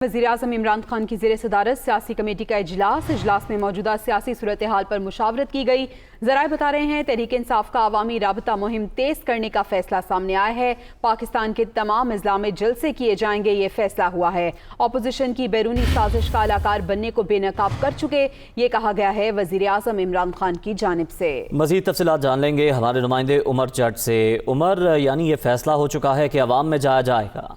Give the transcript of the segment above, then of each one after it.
वज़ीर-ए-आज़म इमरान खान की ज़ेर सदारत सियासी कमेटी का इजलास में मौजूदा सियासी सूरत हाल पर मुशावरत की गई। ज़राए बता रहे हैं तहरीक इंसाफ का अवामी राबता मुहिम तेज़ करने का फैसला सामने आया है। पाकिस्तान के तमाम अजला में जलसे किए जाएंगे, ये फैसला हुआ है। अपोजिशन की बैरूनी साजिश का अलाकार बनने को बेनकाब कर चुके, ये कहा गया है वज़ीर-ए-आज़म इमरान खान की जानिब से। मज़ीद तफसीलात जान लेंगे हमारे नुमाइंदे उमर जट से। उमर, यानी ये फैसला हो चुका है कि अवाम में जाया जाएगा?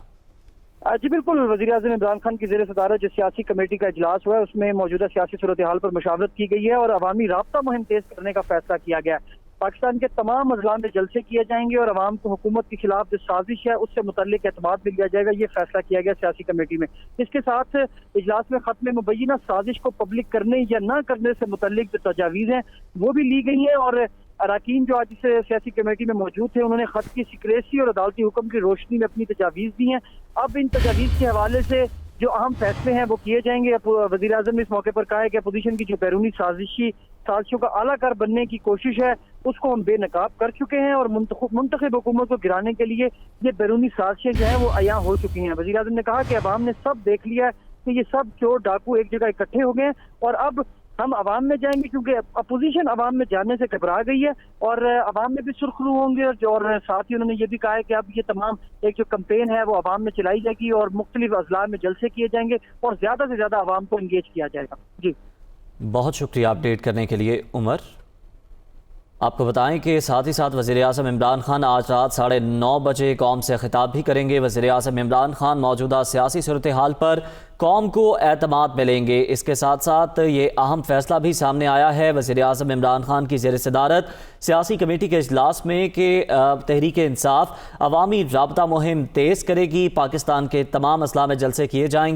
जी बिल्कुल, वज़ीर-ए-आज़म इमरान खान की ज़ेर सदारत जो सियासी कमेटी का इजलास हुआ है उसमें मौजूदा सियासी सूरत हाल पर मुशावरत की गई है और अवामी राबता मुहिम तेज करने का फैसला किया गया है। पाकिस्तान के तमाम अजला में जलसे किए जाएंगे और अवाम को हुकूमत के खिलाफ जो साजिश है उससे मुतल्लिक एतमाद मिल दिया जाएगा, ये फैसला किया गया सियासी कमेटी में। इसके साथ इजलास में खत्म मुबैना साजिश को पब्लिक करने या न करने से मुतल्लिक जो तजावीज़ हैं वो भी ली गई हैं और अरकान जो आज इस सियासी कमेटी में मौजूद थे उन्होंने खत की सिक्रेसी और अदालती हुक्म की रोशनी में अपनी तजावीज़ दी हैं। अब इन तजावीज़ के हवाले से जो अहम फैसले हैं वो किए जाएंगे। वज़ीर-ए-आज़म ने इस मौके पर कहा है कि अपोजिशन की जो बैरूनी साजिशों का आलाकार बनने की कोशिश है उसको हम बेनकाब कर चुके हैं और मुंतखब हुकूमत को गिराने के लिए ये बैरूनी साजिशें जो हैं वो अयां हो चुकी हैं। वज़ीर-ए-आज़म ने कहा कि अवाम ने सब देख लिया है कि ये सब चोर डाकू एक जगह इकट्ठे हो गए और अब हम अवाम में जाएंगे क्योंकि अपोजिशन अवाम में जाने से घबरा गई है और अवाम में भी सुरखरू होंगे। और साथ ही उन्होंने ये भी कहा है कि अब ये तमाम एक जो कैंपेन है वो अवाम में चलाई जाएगी और मुख्तलिफ अजला में जलसे किए जाएंगे और ज़्यादा से ज़्यादा अवाम को इंगेज किया जाएगा। जी बहुत शुक्रिया अपडेट करने के लिए उमर। आपको बताएं कि साथ ही साथ वज़ीर-ए-आज़म इमरान खान आज रात 9:30 बजे कौम से खिताब भी करेंगे। वज़ीर-ए-आज़म इमरान खान मौजूदा सियासी सूरत हाल पर कौम को एतमाद मिलेंगे। इसके साथ साथ ये अहम फैसला भी सामने आया है वज़ीर-ए-आज़म इमरान खान की ज़ेर सदारत सियासी कमेटी के इजलास में कि तहरीक इंसाफ अवामी राबता मुहिम तेज़ करेगी, पाकिस्तान के तमाम अजला में जलसे किए जाएंगे।